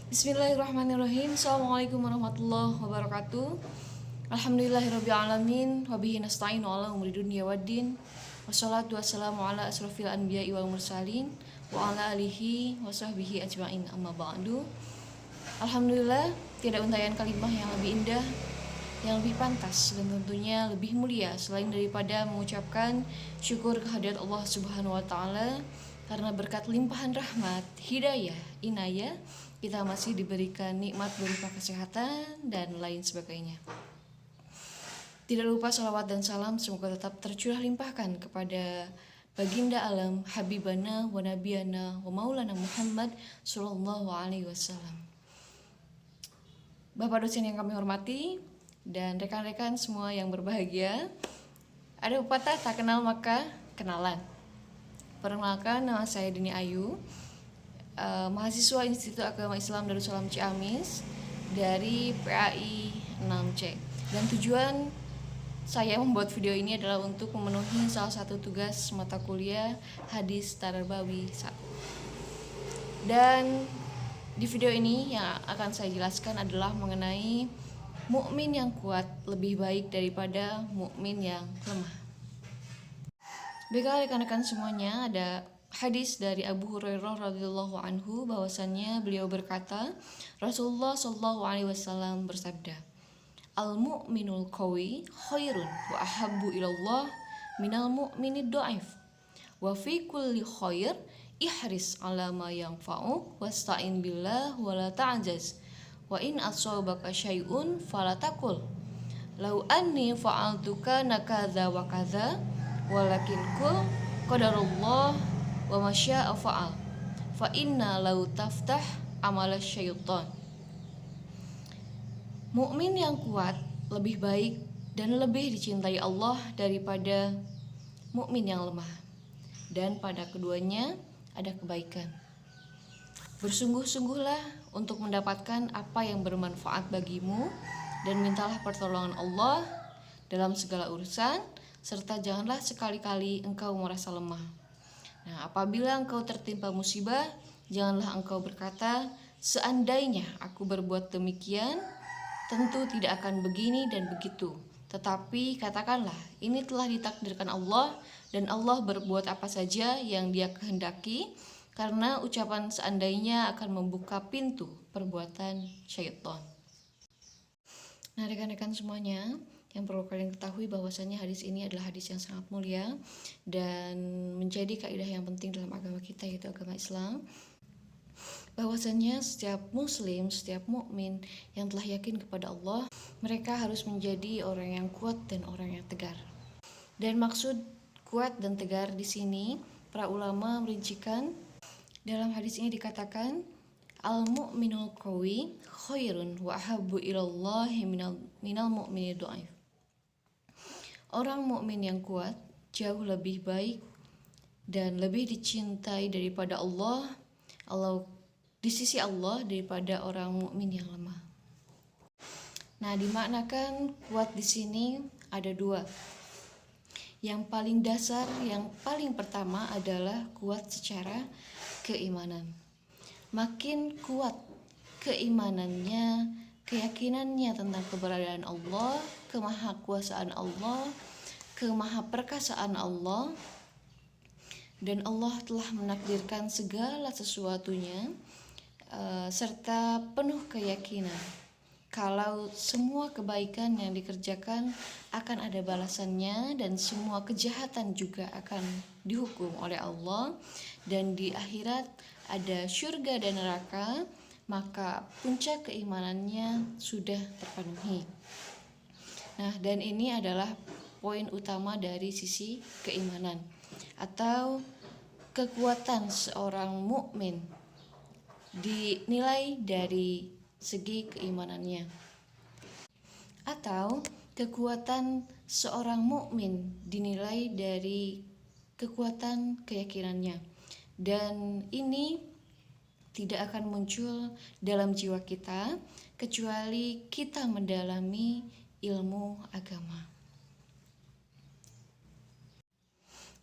Bismillahirrahmanirrahim. Assalamualaikum warahmatullahi wabarakatuh. Alhamdulillahirrabbilalamin. Wabihi nasta'inu ala umri dunia waddin. Wassalatu wassalamu ala asrafil anbiya'i wal mursalin wa ala alihi wa sahbihi ajma'in, amma ba'du. Alhamdulillah, tidak untayan kalimah yang lebih indah, yang lebih pantas dan tentunya lebih mulia selain daripada mengucapkan syukur kehadirat Allah Subhanahu wa taala karena berkat limpahan rahmat, hidayah, inayah kita masih diberikan nikmat berupa kesehatan dan lain sebagainya. Tidak lupa salawat dan salam semoga tetap tercurah limpahkan kepada baginda alam Habibana wa Nabiyana wa Maulana Muhammad sallallahu alaihi wasallam. Bapak dosen yang kami hormati dan rekan-rekan semua yang berbahagia, ada pepatah tak kenal maka kenalan. Perkenalkan, nama saya Dini Ayu, mahasiswa Institut Agama Islam Darussalam Ciamis dari PAI 6C. Dan tujuan saya membuat video ini adalah untuk memenuhi salah satu tugas mata kuliah Hadis Tarbawi 1. Dan di video ini yang akan saya jelaskan adalah mengenai mukmin yang kuat lebih baik daripada mukmin yang lemah. Baiklah rekan-rekan semuanya, ada hadis dari Abu Hurairah radhiyallahu anhu bahwasannya beliau berkata, Rasulullah sallallahu alaihi wasallam bersabda, Al-mu'minul qawi khairun wa ahabbu ilallah minal mu'minid dhaif. Wa fi kulli khair ihris ala ma yanfa'uk wasta'in billah wa la ta'jaz. Wa in asabaka syai'un fala taqul law anni fa'altu kana kadza wa kadza walakin kul qadarullah wa masya'a fa'al fa inna law taftah amala syaitan. Mukmin yang kuat lebih baik dan lebih dicintai Allah daripada mukmin yang lemah, dan pada keduanya ada kebaikan. Bersungguh-sungguhlah untuk mendapatkan apa yang bermanfaat bagimu dan mintalah pertolongan Allah dalam segala urusan, serta janganlah sekali-kali engkau merasa lemah. Nah, apabila engkau tertimpa musibah, janganlah engkau berkata, seandainya aku berbuat demikian, tentu tidak akan begini dan begitu. Tetapi katakanlah, ini telah ditakdirkan Allah dan Allah berbuat apa saja yang Dia kehendaki, karena ucapan seandainya akan membuka pintu perbuatan syaitan. Nah, rekan-rekan semuanya, yang perlu kalian ketahui bahwasanya hadis ini adalah hadis yang sangat mulia dan menjadi kaidah yang penting dalam agama kita, yaitu agama Islam. Bahwasanya setiap muslim, setiap mukmin yang telah yakin kepada Allah, mereka harus menjadi orang yang kuat dan orang yang tegar. Dan maksud kuat dan tegar di sini, para ulama merincikan dalam hadis ini dikatakan al-mu'minul qawi khairun wa ahabbu ilallahi minal mu'minid dhaif. Orang mukmin yang kuat jauh lebih baik dan lebih dicintai daripada Allah di sisi Allah daripada orang mukmin yang lemah. Nah, dimaknakan kuat di sini ada dua. Yang paling dasar, yang paling pertama adalah kuat secara keimanan. Makin kuat keimanannya, keyakinannya tentang keberadaan Allah, kemahakuasaan Allah, kemahaperkasaan Allah, dan Allah telah menakdirkan segala sesuatunya, serta penuh keyakinan kalau semua kebaikan yang dikerjakan akan ada balasannya dan semua kejahatan juga akan dihukum oleh Allah, dan di akhirat ada surga dan neraka, maka puncak keimanannya sudah terpenuhi. Nah, dan ini adalah poin utama dari sisi keimanan atau kekuatan seorang mukmin dinilai dari segi keimanannya, atau kekuatan seorang mukmin dinilai dari kekuatan keyakinannya. Dan ini tidak akan muncul dalam jiwa kita kecuali kita mendalami ilmu agama.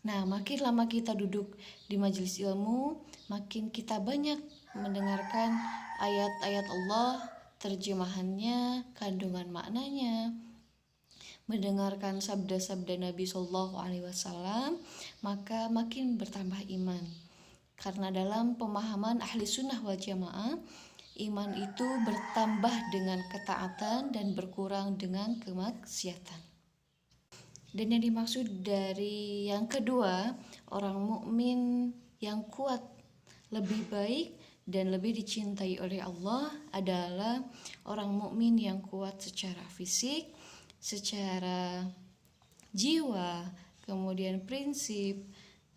Nah, makin lama kita duduk di majelis ilmu, makin kita banyak mendengarkan ayat-ayat Allah, terjemahannya, kandungan maknanya, mendengarkan sabda-sabda Nabi Shallallahu Alaihi Wasallam, maka makin bertambah iman. Karena dalam pemahaman ahli sunnah wal jamaah, iman itu bertambah dengan ketaatan dan berkurang dengan kemaksiatan. Dan yang dimaksud dari yang kedua, orang mukmin yang kuat, lebih baik dan lebih dicintai oleh Allah adalah orang mukmin yang kuat secara fisik, secara jiwa, kemudian prinsip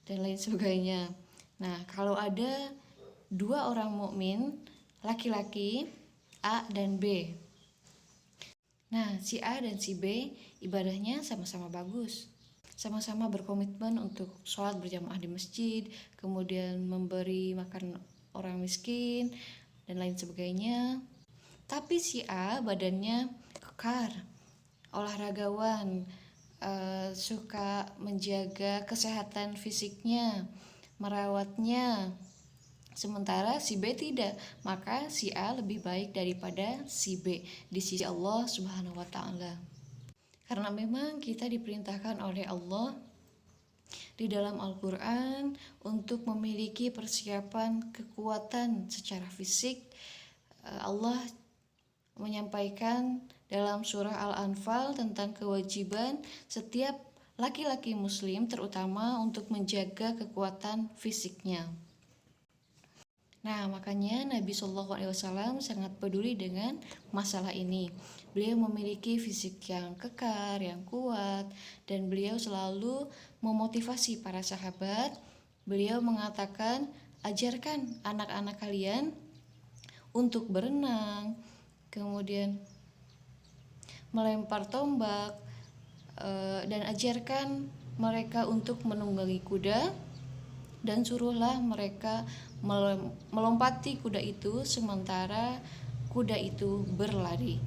dan lain sebagainya. Nah, kalau ada dua orang mukmin, laki-laki A dan B. Nah, si A dan si B ibadahnya sama-sama bagus. Sama-sama berkomitmen untuk sholat berjamaah di masjid, kemudian memberi makan orang miskin, dan lain sebagainya. Tapi si A badannya kekar, olahragawan, suka menjaga kesehatan fisiknya, merawatnya. Sementara si B tidak, maka si A lebih baik daripada si B di sisi Allah Subhanahu wa taala. Karena memang kita diperintahkan oleh Allah di dalam Al-Qur'an untuk memiliki persiapan kekuatan secara fisik. Allah menyampaikan dalam surah Al-Anfal tentang kewajiban setiap laki-laki muslim terutama untuk menjaga kekuatan fisiknya. Nah, makanya Nabi Shallallahu Alaihi Wasallam sangat peduli dengan masalah ini. Beliau memiliki fisik yang kekar, yang kuat, dan beliau selalu memotivasi para sahabat. Beliau mengatakan, ajarkan anak-anak kalian untuk berenang, kemudian melempar tombak, dan ajarkan mereka untuk menunggangi kuda, dan suruhlah mereka melompati kuda itu sementara kuda itu berlari.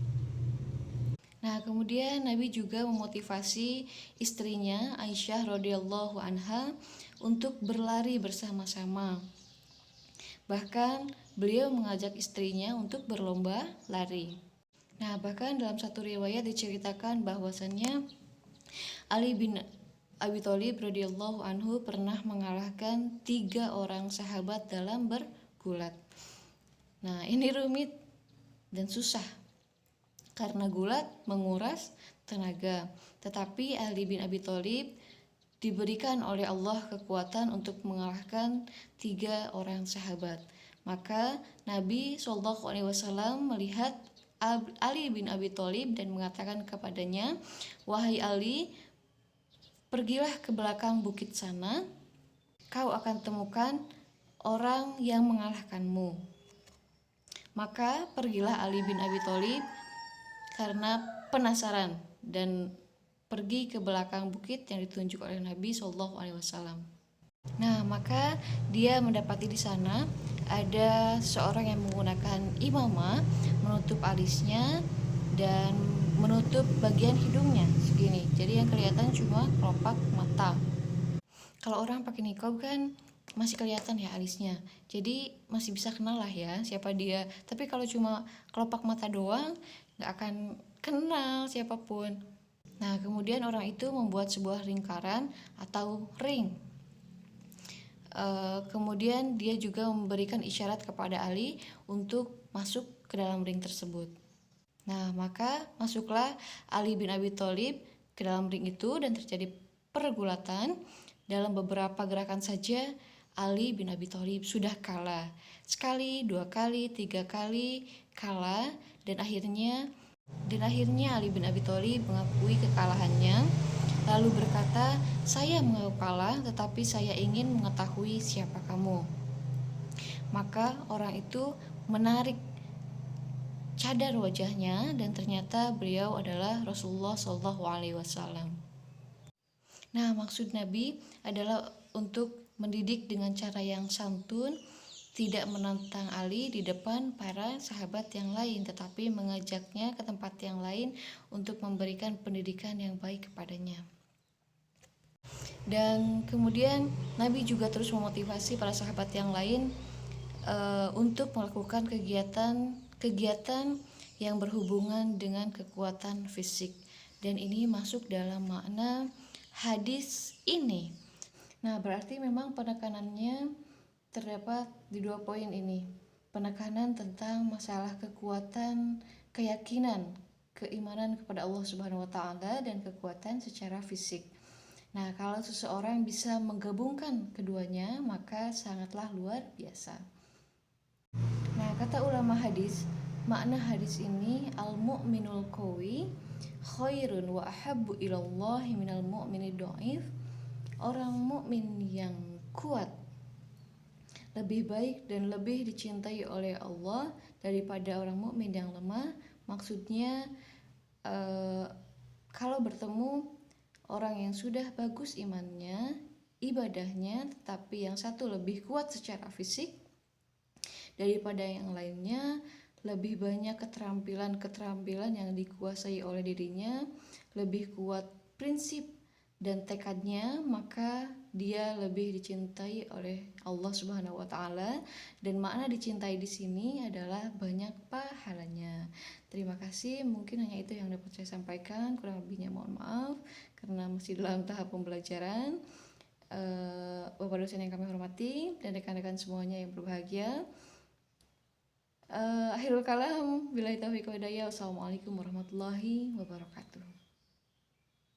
Nah, kemudian Nabi juga memotivasi istrinya Aisyah radhiyallahu anha untuk berlari bersama-sama. Bahkan beliau mengajak istrinya untuk berlomba lari. Nah, bahkan dalam satu riwayat diceritakan bahwasannya Ali bin Abi Thalib radhiyallahu anhu pernah mengalahkan 3 orang sahabat dalam bergulat. Nah, ini rumit dan susah karena gulat menguras tenaga. Tetapi Ali bin Abi Thalib diberikan oleh Allah kekuatan untuk mengalahkan 3 orang sahabat. Maka Nabi SAW melihat Ali bin Abi Thalib dan mengatakan kepadanya, "Wahai Ali, pergilah ke belakang bukit sana, kau akan temukan orang yang mengalahkanmu." Maka pergilah Ali bin Abi Thalib karena penasaran dan pergi ke belakang bukit yang ditunjuk oleh Nabi SAW. Nah, maka dia mendapati di sana ada seorang yang menggunakan imamah menutup alisnya dan menutup bagian hidungnya segini. Jadi yang kelihatan cuma kelopak mata. Kalau orang pakai niqab kan masih kelihatan ya alisnya. Jadi masih bisa kenal lah ya siapa dia. Tapi kalau cuma kelopak mata doang nggak akan kenal siapapun. Nah, kemudian orang itu membuat sebuah lingkaran atau ring. Kemudian dia juga memberikan isyarat kepada Ali untuk masuk ke dalam ring tersebut. Nah, maka masuklah Ali bin Abi Thalib ke dalam ring itu dan terjadi pergulatan. Dalam beberapa gerakan saja Ali bin Abi Thalib sudah kalah. Sekali, 2 kali, 3 kali kalah dan akhirnya Ali bin Abi Thalib mengakui kekalahannya. Lalu berkata, "Saya mengaku kalah, tetapi saya ingin mengetahui siapa kamu." Maka orang itu menarik cadar wajahnya dan ternyata beliau adalah Rasulullah SAW. Nah, maksud Nabi adalah untuk mendidik dengan cara yang santun, tidak menantang Ali di depan para sahabat yang lain, tetapi mengajaknya ke tempat yang lain untuk memberikan pendidikan yang baik kepadanya. Dan kemudian Nabi juga terus memotivasi para sahabat yang lain untuk melakukan kegiatan yang berhubungan dengan kekuatan fisik, dan ini masuk dalam makna hadis ini. Nah, berarti memang penekanannya terdapat di 2 poin ini. Penekanan tentang masalah kekuatan keyakinan, keimanan kepada Allah Subhanahu wa taala, dan kekuatan secara fisik. Nah, kalau seseorang bisa menggabungkan keduanya, maka sangatlah luar biasa. Nah, kata ulama hadis, makna hadis ini al-mu'minul qawi khairun wa ahabbu ilallahi minal mu'minid dhaif. Orang mukmin yang kuat lebih baik dan lebih dicintai oleh Allah daripada orang mukmin yang lemah. Maksudnya kalau bertemu orang yang sudah bagus imannya, ibadahnya, tetapi yang satu lebih kuat secara fisik daripada yang lainnya, lebih banyak keterampilan yang dikuasai oleh dirinya, lebih kuat prinsip dan tekadnya, maka dia lebih dicintai oleh Allah Subhanahu wa taala, dan makna dicintai di sini adalah banyak pahalanya. Terima kasih, mungkin hanya itu yang dapat saya sampaikan, kurang lebihnya mohon maaf karena masih dalam tahap pembelajaran. Bapak dosen yang kami hormati dan rekan-rekan semuanya yang berbahagia. Akhirul kalam, billahi taufiq wa hidayah. Wassalamualaikum warahmatullahi wabarakatuh.